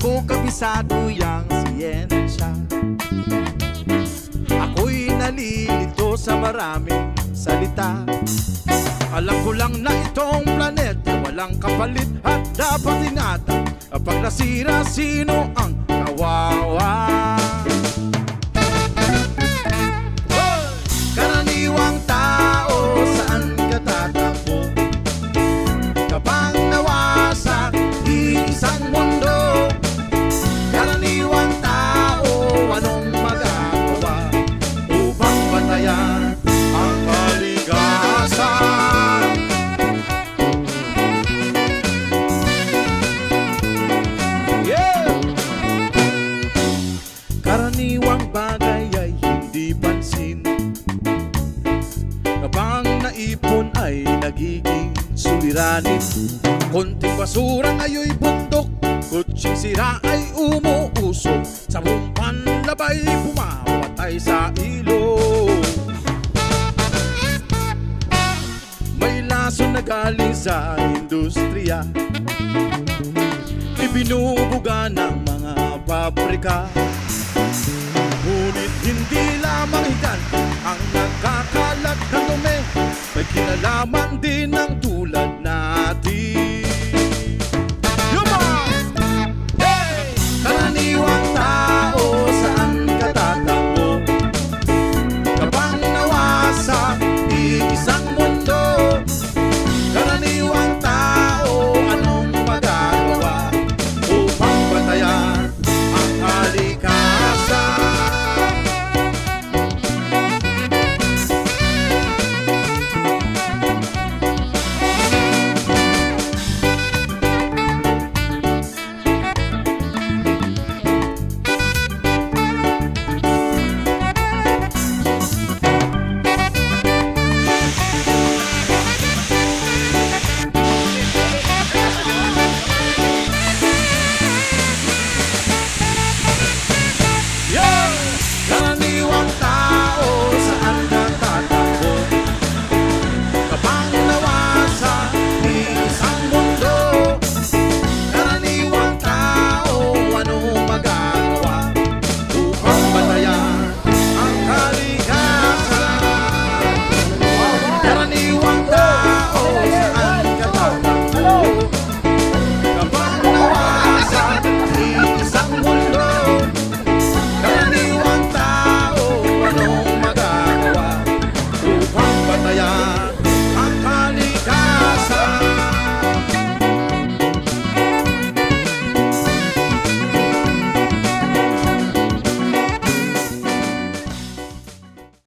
ko kabisado yang siyensya. Ako'y nalilito sa maraming salita. Alam ko lang na itong planeta walang kapalit at dapat ingatan. Kapag nasira, sino ang kawawa? Karaniwang tao, saan ka tatakbo? Kapag nawasak isang mundo, karaniwang tao, anong magagawa upang patayan ang kalikasan? Yeah! Karaniwang bagay ay hindi pansin. Kapag naipon ay nagiging suliranin. Konting basura ngayon'y bundok, kutsing sira ay umuusok. Sa buong panlabay pumapatay sa ilog. May lason na galing sa industriya, ibinubuga ng mga pabrika. Ngunit hindi lamang higanti ang nagkakalat ng dumi, may kinalaman din ang tulad